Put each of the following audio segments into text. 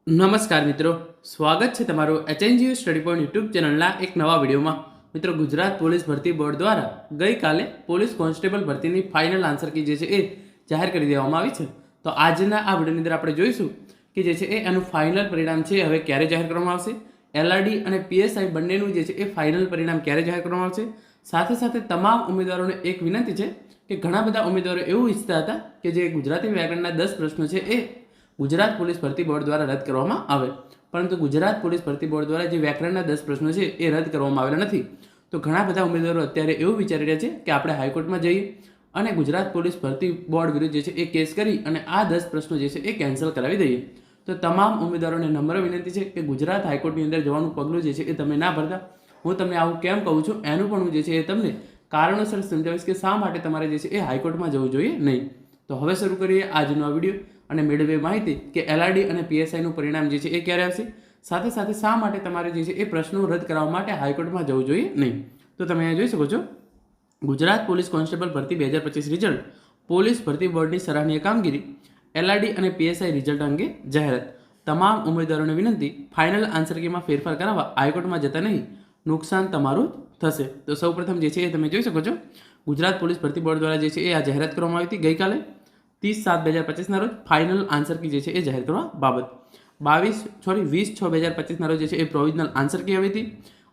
નમસ્કાર મિત્રો, સ્વાગત છે તમારું એચએનજીયુ સ્ટડી પોઈન્ટ યુટ્યુબ ચેનલના એક નવા વિડીયોમાં. મિત્રો, ગુજરાત પોલીસ ભરતી બોર્ડ દ્વારા ગઈકાલે પોલીસ કોન્સ્ટેબલ ભરતીની ફાઇનલ આન્સર કી જે છે એ જાહેર કરી દેવામાં આવી છે. તો આજના આ વિડીયોની અંદર આપણે જોઈશું કે જે છે એ એનું ફાઇનલ પરિણામ છે હવે ક્યારે જાહેર કરવામાં આવશે, એલઆરડી અને પીએસઆઈ બંનેનું જે છે એ ફાઇનલ પરિણામ ક્યારે જાહેર કરવામાં આવશે. સાથે સાથે તમામ ઉમેદવારોને એક વિનંતી છે કે ઘણા બધા ઉમેદવારો એવું ઈચ્છતા હતા કે જે ગુજરાતી વ્યાકરણના 10 પ્રશ્નો છે એ ગુજરાત પોલીસ ભરતી બોર્ડ દ્વારા રદ કરવામાં આવે, પરંતુ ગુજરાત પોલીસ ભરતી બોર્ડ દ્વારા જે વ્યાકરણના 10 પ્રશ્નો છે એ રદ કરવામાં આવેલા નથી. તો ઘણા બધા ઉમેદવારો અત્યારે એવું વિચારી રહ્યા છે કે આપણે હાઈકોર્ટમાં જઈએ અને ગુજરાત પોલીસ ભરતી બોર્ડ વિરુદ્ધ જે છે એ કેસ કરી અને આ 10 પ્રશ્નો જે છે એ કેન્સલ કરાવી દઈએ. તો તમામ ઉમેદવારોને નમ્ર વિનંતી છે કે ગુજરાત હાઈકોર્ટની અંદર જવાનું પગલું જે છે એ તમે ના ભરતા. હું તમને આવું કેમ કહું છું એનું પણ હું જે છે એ તમને કારણોસર સમજાવીશ કે શા માટે તમારે જે છે એ હાઈકોર્ટમાં જવું જોઈએ નહીં. તો હવે શરૂ કરીએ આજનો આ વિડીયો અને મેળવીએ માહિતી કે એલઆરડી અને પીએસઆઈનું પરિણામ જે છે એ ક્યારે આવશે, સાથે સાથે શા માટે તમારે જે છે એ પ્રશ્નો રદ કરાવવા માટે હાઈકોર્ટમાં જવું જોઈએ નહીં. તો તમે અહીંયા જોઈ શકો છો, ગુજરાત પોલીસ કોન્સ્ટેબલ ભરતી 2025 રિઝલ્ટ, પોલીસ ભરતી બોર્ડની સરાહનીય કામગીરી, એલઆરડી અને પીએસઆઈ રિઝલ્ટ અંગે જાહેરાત. તમામ ઉમેદવારોને વિનંતી, ફાઇનલ આન્સર કીમાં ફેરફાર કરાવવા હાઈકોર્ટમાં જતા નહીં, નુકસાન તમારું જ થશે. તો સૌપ્રથમ જે છે એ તમે જોઈ શકો છો, ગુજરાત પોલીસ ભરતી બોર્ડ દ્વારા જે છે એ આ જાહેરાત કરવામાં આવી હતી ગઈકાલે 30/7/2025 રોજ ફાઇનલ આન્સર કી જે છે એ જાહેર કરવા બાબત. 20/6/2025 રોજ જે છે એ પ્રોવિઝનલ આન્સર કી આવી હતી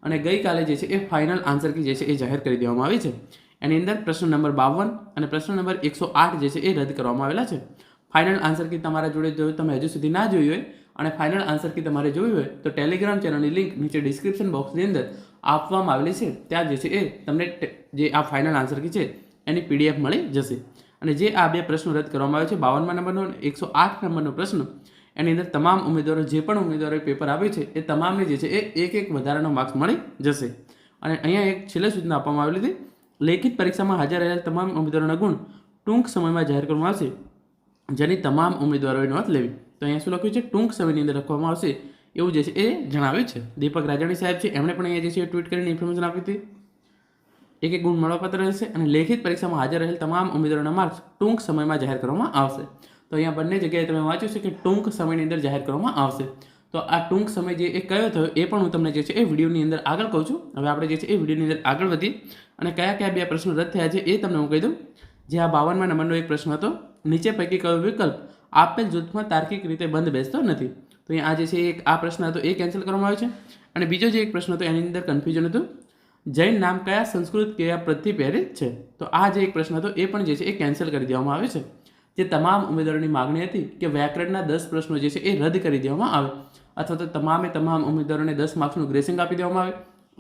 અને ગઈકાલે જે છે એ ફાઇનલ આન્સર કી જે છે એ જાહેર કરી દેવામાં આવી છે. એની અંદર પ્રશ્ન નંબર 52 અને પ્રશ્ન નંબર 108 જે છે એ રદ કરવામાં આવેલા છે. ફાઇનલ આન્સર કી તમારા જોડે જો તમે હજુ સુધી ના જોઈ હોય અને ફાઇનલ આન્સર કી તમારે જોઈ હોય તો ટેલિગ્રામ ચેનલની લિંક નીચે ડિસ્ક્રિપ્શન બોક્સની અંદર આપવામાં આવેલી છે. ત્યાં જે છે એ તમને જે આ ફાઇનલ આન્સર કી છે એની પીડીએફ મળી જશે. અને જે આ બે પ્રશ્નો રદ કરવામાં આવે છે, 52મા નંબરનો અને 108 નંબરનો પ્રશ્ન, એની અંદર તમામ ઉમેદવારો જે પણ ઉમેદવારોએ પેપર આપ્યું છે એ તમામને જે છે એ એક વધારાનો માર્ક્સ મળી જશે. અને અહીંયા એક છેલ્લે સૂચના આપવામાં આવેલી હતી, લેખિત પરીક્ષામાં હાજર રહેલા તમામ ઉમેદવારોના ગુણ ટૂંક સમયમાં જાહેર કરવામાં આવશે, જેની તમામ ઉમેદવારોએ નોંધ લેવી. તો અહીંયા શું લખ્યું છે, ટૂંક સમયની અંદર લખવામાં આવશે એવું જે છે એ જણાવ્યું છે. દીપક રાજાણી સાહેબ છે એમણે પણ અહીંયા જે છે ટ્વીટ કરીને ઇન્ફોર્મેશન આપી હતી. એક ગુણ મળવાપાત્ર રહેશે અને લેખિત પરીક્ષામાં હાજર રહેલ તમામ ઉમેદવારોના માર્ક્સ ટૂંક સમયમાં જાહેર કરવામાં આવશે. તો અહીંયા બંને જગ્યાએ તમે વાંચ્યું છે કે ટૂંક સમયની અંદર જાહેર કરવામાં આવશે. તો આ ટૂંક સમય જે એ કયો થયો એ પણ હું તમને જે છે એ વિડીયોની અંદર આગળ કહું છું. હવે આપણે જે છે એ વિડીયોની અંદર આગળ વધીએ અને કયા કયા બે પ્રશ્નો રદ થયા છે એ તમને હું કહી દઉં. જે આ 52મા નંબરનો એક પ્રશ્ન હતો, નીચે પૈકી કયો વિકલ્પ આપેલ જૂથમાં તાર્કિક રીતે બંધ બેસતો નથી. તો અહીંયા આ જે છે એક આ પ્રશ્ન હતો એ કેન્સલ કરવામાં આવ્યો છે. અને બીજો જે એક પ્રશ્ન હતો એની અંદર કન્ફ્યુઝન હતું, જૈન નામ કયા સંસ્કૃત ક્રિયાપદથી પ્રેરિત છે. તો આ જે એક પ્રશ્ન હતો એ પણ જે છે એ કેન્સલ કરી દેવામાં આવે છે. જે તમામ ઉમેદવારોની માગણી હતી કે વ્યાકરણના 10 પ્રશ્નો જે છે એ રદ કરી દેવામાં આવે, અથવા તો તમામ ઉમેદવારોને 10 માર્ક્સનું ગ્રેસિંગ આપી દેવામાં આવે,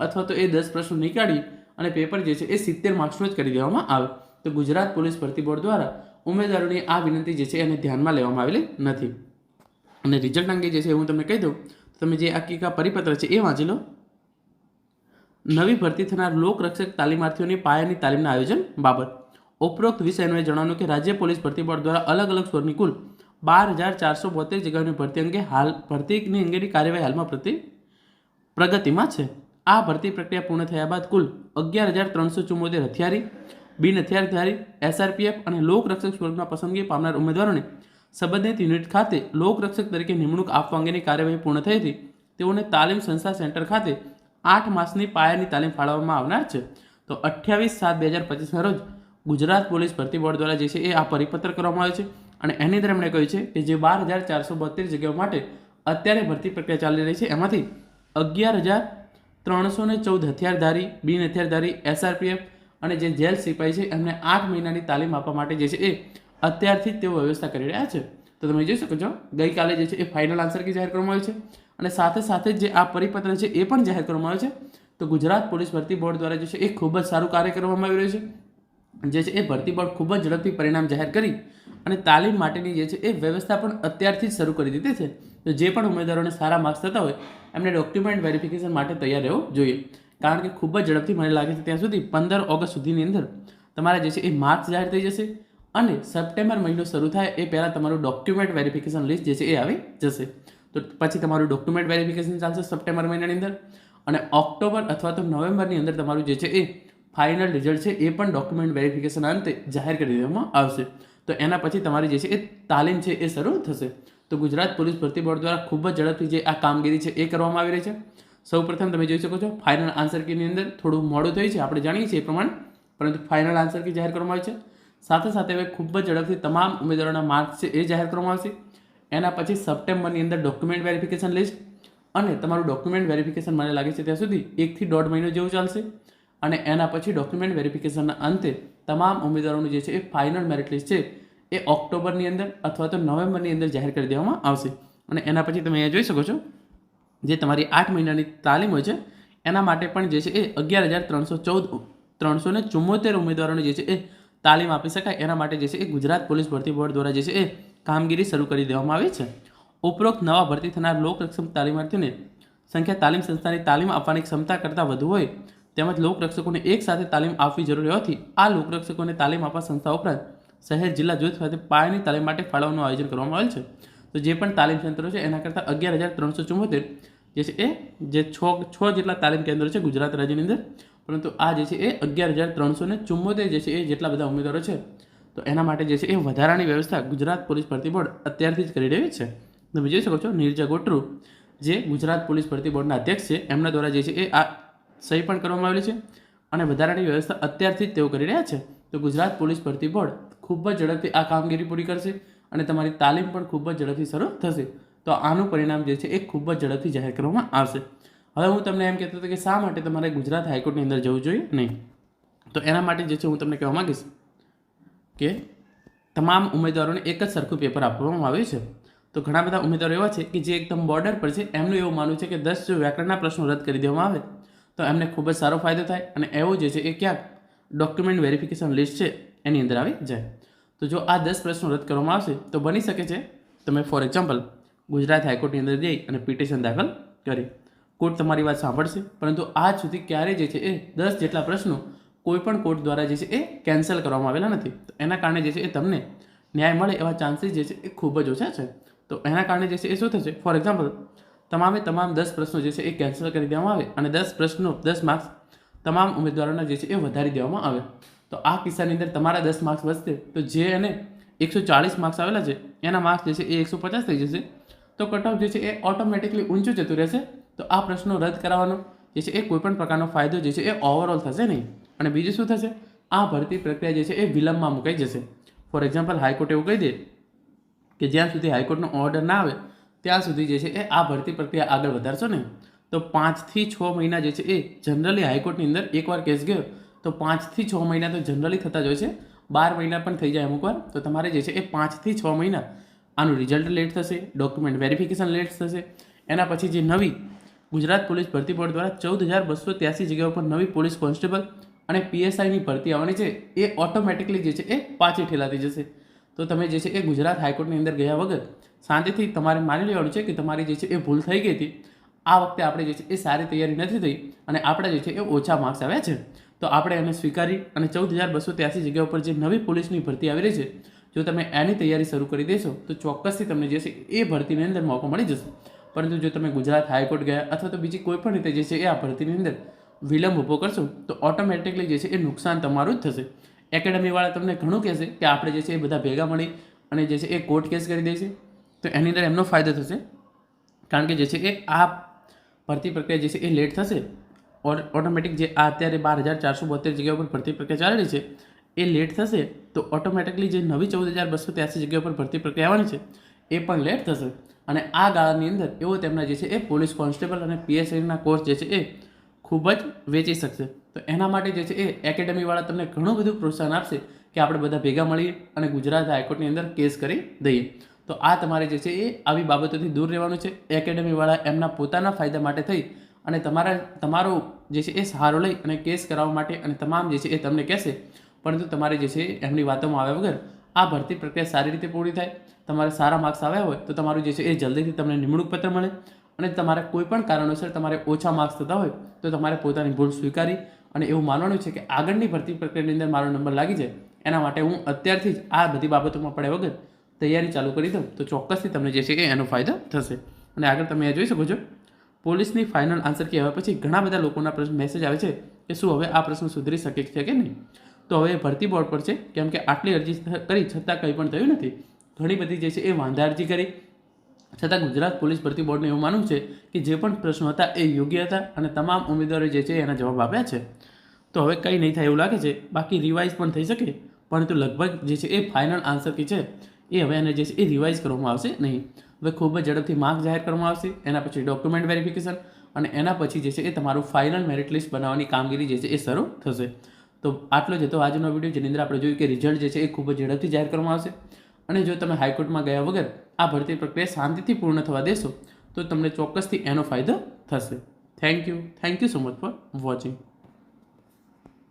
અથવા તો એ 10 પ્રશ્નો નીકાળી અને પેપર જે છે એ 70 માર્ક્સનું જ કરી દેવામાં આવે. તો ગુજરાત પોલીસ ભરતી બોર્ડ દ્વારા ઉમેદવારોની આ વિનંતી જે છે એને ધ્યાનમાં લેવામાં આવેલી નથી. અને રિઝલ્ટ અંગે જે છે હું તમને કહી દઉં, તમે જે આખી પરિપત્ર છે એ વાંચી લો. નવી ભરતી થનાર લોકરક્ષક તાલીમાર્થીઓની પાયાની તાલીમના આયોજન બાબત. ઉપરોક્ત વિષયનું જણાવ્યું કે રાજ્ય પોલીસ ભરતી બોર્ડ દ્વારા અલગ અલગ સ્વરની કુલ 12,472 જગ્યાઓની ભરતી અંગે ભરતીની અંગેની કાર્યવાહી હાલમાં પ્રગતિમાં છે. આ ભરતી પ્રક્રિયા પૂર્ણ થયા બાદ કુલ 11,374 હથિયારી, બિન હથિયારધારી, એસઆરપીએફ અને લોકરક્ષક સ્વરૂપમાં પસંદગી પામનાર ઉમેદવારોને સંબંધિત યુનિટ ખાતે લોકરક્ષક તરીકે નિમણૂક આપવા અંગેની કાર્યવાહી પૂર્ણ થઈ હતી. તેઓને તાલીમ સંસ્થા સેન્ટર ખાતે 8 માસની પાયાની તાલીમ ફાળવવામાં આવનાર છે. તો 28/7/2025 રોજ ગુજરાત પોલીસ ભરતી બોર્ડ દ્વારા જે છે એ આ પરિપત્ર કરવામાં આવે છે. અને એની અંદર એમણે કહ્યું છે કે જે 12,472 જગ્યાઓ માટે અત્યારે ભરતી પ્રક્રિયા ચાલી રહી છે એમાંથી 11,314 હથિયારધારી, બિન હથિયારધારી, એસઆરપીએફ અને જે જેલ સિપાહી છે એમને 8 મહિનાની તાલીમ આપવા માટે જે છે એ અત્યારથી જ તેઓ વ્યવસ્થા કરી રહ્યા છે. તો તમે જોઈ શકો છો, ગઈકાલે જે છે એ ફાઇનલ આન્સર કી જાહેર કરવામાં આવી છે અને સાથે સાથે જે આ પરિપત્ર છે એ પણ જાહેર કરવામાં આવે છે. તો ગુજરાત પોલીસ ભરતી બોર્ડ દ્વારા જે છે એ ખૂબ જ સારું કાર્ય કરવામાં આવી રહ્યું છે. જે છે એ ભરતી બોર્ડ ખૂબ જ ઝડપથી પરિણામ જાહેર કરી અને તાલીમ માટેની જે છે એ વ્યવસ્થા પણ અત્યારથી જ શરૂ કરી દીધી છે. તો જે પણ ઉમેદવારોને સારા માર્ક્સ થતા હોય એમને ડોક્યુમેન્ટ વેરિફિકેશન માટે તૈયાર રહેવું જોઈએ, કારણ કે ખૂબ જ ઝડપથી મને લાગે છે ત્યાં સુધી 15 ઓગસ્ટ સુધીની અંદર તમારા જે છે એ માર્ક્સ જાહેર થઈ જશે અને સપ્ટેમ્બર મહિનો શરૂ થાય એ પહેલાં તમારું ડોક્યુમેન્ટ વેરિફિકેશન લિસ્ટ જે છે એ આવી જશે. તો પછી તમારું ડોક્યુમેન્ટ વેરિફિકેશન ચાલશે સપ્ટેમ્બર મહિનાની અંદર અને ઓક્ટોબર અથવા તો નવેમ્બરની અંદર તમારું જે છે એ ફાઇનલ રિઝલ્ટ છે એ પણ ડોક્યુમેન્ટ વેરિફિકેશન અંતે જાહેર કરી દેવામાં આવશે. તો એના પછી તમારી જે છે એ તાલીમ છે એ શરૂ થશે. તો તો ગુજરાત પોલીસ ભરતી બોર્ડ દ્વારા ખૂબ જ ઝડપથી જે આ કામગીરી છે એ કરવામાં આવી રહી છે. સૌપ્રથમ તમે જોઈ શકો છો ફાઇનલ આન્સર કીની અંદર થોડું મોડું થયું છે, આપણે જાણીએ છીએ એ પ્રમાણે, પરંતુ ફાઇનલ આન્સર કી જાહેર કરવામાં આવી છે. સાથે સાથે હવે ખૂબ જ ઝડપથી તમામ ઉમેદવારોના માર્ક્સ છે એ જાહેર કરવામાં આવશે. એના પછી સપ્ટેમ્બરની અંદર ડોક્યુમેન્ટ વેરિફિકેશન લિસ્ટ, અને તમારું ડોક્યુમેન્ટ વેરિફિકેશન મને લાગે છે ત્યાં સુધી 1 થી 1.5 મહિનો જેવું ચાલશે. અને એના પછી ડોક્યુમેન્ટ વેરિફિકેશનના અંતે તમામ ઉમેદવારોનું જે છે એ ફાઇનલ મેરિટ લિસ્ટ છે એ ઓક્ટોબરની અંદર અથવા તો નવેમ્બરની અંદર જાહેર કરી દેવામાં આવશે. અને એના પછી તમે અહીંયા જોઈ શકો છો જે તમારી 8 મહિનાની તાલીમ હોય છે એના માટે પણ જે છે એ 11,374 ઉમેદવારોને જે છે એ તાલીમ આપી શકાય એના માટે જે છે એ ગુજરાત પોલીસ ભરતી બોર્ડ દ્વારા જે છે એ કામગીરી શરૂ કરી દેવામાં આવી છે. ઉપરોક્ત નવા ભરતી થનાર લોકરક્ષક તાલીમાર્થીઓને સંખ્યા તાલીમ સંસ્થાની તાલીમ આપવાની ક્ષમતા કરતાં વધુ હોય તેમજ લોકરક્ષકોને એક સાથે તાલીમ આપવી જરૂરી હોવાથી આ લોકરક્ષકોને તાલીમ આપવા સંસ્થા ઉપરાંત શહેર જિલ્લા જૂથ સાથે પાયાની તાલીમ માટે ફાળવવાનું આયોજન કરવામાં આવેલ છે. તો જે પણ તાલીમ કેન્દ્રો છે એના કરતાં 11,374 જે છે એ જે 6 જેટલા તાલીમ કેન્દ્રો છે ગુજરાત રાજ્યની અંદર, પરંતુ આ જે છે એ 11,374 જે છે એ જેટલા બધા ઉમેદવારો છે તો એના માટે જે છે એ વધારાની વ્યવસ્થા ગુજરાત પોલીસ ભરતી બોર્ડ અત્યારથી જ કરી રહી છે. તમે જોઈ શકો છો નીરજા ગોટરુ જે ગુજરાત પોલીસ ભરતી બોર્ડના અધ્યક્ષ છે એમના દ્વારા જે છે એ આ સહી પણ કરવામાં આવેલી છે અને વધારાની વ્યવસ્થા અત્યારથી જ તેઓ કરી રહ્યા છે. તો ગુજરાત પોલીસ ભરતી બોર્ડ ખૂબ જ ઝડપથી આ કામગીરી પૂરી કરશે અને તમારી તાલીમ પણ ખૂબ જ ઝડપથી શરૂ થશે. તો આનું પરિણામ જે છે એ ખૂબ જ ઝડપથી જાહેર કરવામાં આવશે. હવે હું તમને એમ કહેતો હતો કે શા માટે તમારે ગુજરાત હાઈકોર્ટની અંદર જવું જોઈએ નહીં, તો એના માટે જે છે હું તમને કહેવા માગીશ કે તમામ ઉમેદવારોને એક જ સરખું પેપર આપવામાં આવ્યું છે. તો ઘણા બધા ઉમેદવારો એવા છે કે જે એકદમ બોર્ડર પર છે, એમનું એવું માનવું છે કે 10 જો વ્યાકરણના પ્રશ્નો રદ કરી દેવામાં આવે તો એમને ખૂબ જ સારો ફાયદો થાય અને એવું જે છે એ ક્યાંક ડોક્યુમેન્ટ વેરિફિકેશન લિસ્ટ છે એની અંદર આવી જાય. તો જો આ 10 પ્રશ્નો રદ કરવામાં આવશે તો બની શકે છે તમે ફોર એક્ઝામ્પલ ગુજરાત હાઈકોર્ટની અંદર જઈ અને પિટિશન દાખલ કરી, કોર્ટ તમારી વાત સાંભળશે, પરંતુ આજ સુધી ક્યારેય જે છે એ 10 જેટલા પ્રશ્નો કોઈ પણ કોર્ટ દ્વારા જે છે એ કેન્સલ કરવામાં આવેલા નથી. તો એના કારણે જે છે એ તમને ન્યાય મળે એવા ચાન્સીસ જે છે એ ખૂબ જ ઓછા છે. તો એના કારણે જે છે એ શું થશે, ફોર એક્ઝામ્પલ તમામ 10 પ્રશ્નો જે છે એ કેન્સલ કરી દેવામાં આવે અને 10 પ્રશ્નો 10 માર્ક્સ તમામ ઉમેદવારોના જે છે એ વધારી દેવામાં આવે. તો આ કિસ્સાની અંદર તમારા 10 માર્ક્સ વધશે તો જે એને 140 માર્ક્સ આવેલા છે એના માર્ક્સ જે છે એ 150 થઈ જશે. તો કટ ઓફ જે છે એ ઓટોમેટિકલી ઊંચું જતું રહેશે. તો આ પ્રશ્નો રદ કરાવવાનો જે છે એ કોઈપણ પ્રકારનો ફાયદો જે છે એ ઓવરઓલ થશે નહીં. અને બીજું શું થશે, આ ભરતી પ્રક્રિયા જે છે એ વિલંબમાં મુકાઈ જશે. ફોર એક્ઝામ્પલ હાઈકોર્ટ એવું કહી દે કે જ્યાં સુધી હાઈકોર્ટનો ઓર્ડર ના આવે ત્યાં સુધી જે છે એ આ ભરતી પ્રક્રિયા આગળ વધારશો નહીં. તો 5 થી 6 મહિના જે છે એ જનરલી હાઈકોર્ટની અંદર એકવાર કેસ ગયો તો 5 થી 6 મહિના તો જનરલી થતા જ હોય છે, 12 મહિના પણ થઈ જાય અમુક વાર. તો તમારે જે છે એ 5 થી 6 મહિના આનું રિઝલ્ટ લેટ થશે, ડોક્યુમેન્ટ વેરિફિકેશન લેટ થશે. એના પછી જે નવી ગુજરાત પોલીસ ભરતી બોર્ડ દ્વારા 14,283 જગ્યાઓ પર નવી પોલીસ કોન્સ્ટેબલ અને પીએસઆઈની ભરતી આવવાની છે એ ઓટોમેટિકલી જે છે એ પાછી ઠેલાતી જશે. તો તમે જે છે એ ગુજરાત હાઈકોર્ટની અંદર ગયા વગર શાંતિથી તમારે માની લેવાનું છે કે તમારી જે છે એ ભૂલ થઈ ગઈ હતી, આ વખતે આપણે જે છે એ સારી તૈયારી નથી થઈ અને આપણે જે છે એ ઓછા માર્ક્સ આવ્યા છે. તો આપણે એને સ્વીકારી અને 14,283 જગ્યાઓ પર જે નવી પોલીસની ભરતી આવી રહી છે જો તમે એની તૈયારી શરૂ કરી દેશો તો ચોક્કસથી તમને જે છે એ ભરતીની અંદર મોકો મળી જશે. પરંતુ જો તમે ગુજરાત હાઈકોર્ટ ગયા અથવા તો બીજી કોઈ પણ રીતે જે છે એ આ ભરતીની અંદર વિલંબ ઊભો કરશો તો ઓટોમેટિકલી જે છે એ નુકસાન તમારું જ થશે. એકેડમીવાળા તમને ઘણું કહેશે કે આપણે જે છે એ બધા ભેગા મળી અને જે છે એ કોર્ટ કેસ કરી દે છે, તો એની અંદર એમનો ફાયદો થશે કારણ કે જે છે એ આ ભરતી પ્રક્રિયા જે છે એ લેટ થશે. ઓટોમેટિક જે આ અત્યારે 12,472 જગ્યાઓ પર ભરતી પ્રક્રિયા ચાલી રહી છે એ લેટ થશે તો ઓટોમેટિકલી જે નવી 14,283 જગ્યાઓ પર ભરતી પ્રક્રિયા આવવાની છે એ પણ લેટ થશે. અને આ ગાળાની અંદર એવો તેમના જે છે એ પોલીસ કોન્સ્ટેબલ અને પીએસઆઈના કોર્સ જે છે એ ખૂબ જ વેચી શકશે. તો એના માટે જે છે એ એકેડમીવાળા તમને ઘણું બધું પ્રોત્સાહન આપશે કે આપણે બધા ભેગા મળીએ અને ગુજરાત હાઈકોર્ટની અંદર કેસ કરી દઈએ. તો આ તમારે જે છે એ આવી બાબતોથી દૂર રહેવાનું છે. એકેડમીવાળા એમના પોતાના ફાયદા માટે થઈ અને તમારો જે છે એ સહારો લઈ અને કેસ કરાવવા માટે અને તમામ જે છે એ તમને કહેશે, પરંતુ તમારે જે છે એમની વાતોમાં આવ્યા વગર આ ભરતી પ્રક્રિયા સારી રીતે પૂરી થાય, તમારે સારા માર્ક્સ આવ્યા હોય તો તમારું જે છે એ જલ્દીથી તમને નિમણૂક પત્ર મળે. અને તમારે કોઈ પણ કારણોસર તમારે ઓછા માર્ક્સ થતા હોય તો તમારે પોતાની ભૂલ સ્વીકારી અને એવું માનવાનું છે કે આગળની ભરતી પ્રક્રિયાની અંદર મારો નંબર લાગી જાય એના માટે હું અત્યારથી જ આ બધી બાબતોમાં પડ્યા વગર તૈયારી ચાલુ કરી દઉં તો ચોક્કસથી તમને જે છે એ એનો ફાયદો થશે. અને આગળ તમે જોઈ શકો છો પોલીસની ફાઇનલ આન્સર કી આવ્યા પછી ઘણા બધા લોકોના મેસેજ આવે છે કે શું હવે આ પ્રશ્ન સુધરી શકે છે કે નહીં. તો હવે ભરતી બોર્ડ પર છે કેમ કે આટલી અરજી કરી છતાં કંઈ પણ થયું નથી. ઘણી બધી જે છે એ વાંધા અરજી કરી છતાં ગુજરાત પોલીસ ભરતી બોર્ડનું એવું માનવું છે કે જે પણ પ્રશ્નો હતા એ યોગ્ય હતા અને તમામ ઉમેદવારોએ જે છે એના જવાબ આપ્યા છે. તો હવે કંઈ નહીં થાય એવું લાગે છે. બાકી રિવાઇઝ પણ થઈ શકે, પરંતુ લગભગ જે છે એ ફાઇનલ આન્સર કી છે એ હવે એને જે છે એ રિવાઇઝ કરવામાં આવશે નહીં. હવે ખૂબ જ ઝડપથી માર્ક જાહેર કરવામાં આવશે, એના પછી ડોક્યુમેન્ટ વેરિફિકેશન અને એના પછી જે છે એ તમારું ફાઇનલ મેરિટ લિસ્ટ બનાવવાની કામગીરી જે છે એ શરૂ થશે. તો આટલો જ હતો આજનો વિડીયો, જેની અંદર આપણે જોયું કે રિઝલ્ટ જે છે એ ખૂબ જ ઝડપથી જાહેર કરવામાં આવશે. અને જો તમે હાઈકોર્ટમાં ગયા વગર આ ભરતી પ્રક્રિયા શાંતિથી પૂર્ણ થવા દેશો તો તમને ચોક્કસથી એનો ફાયદો થશે. Thank you so much for watching.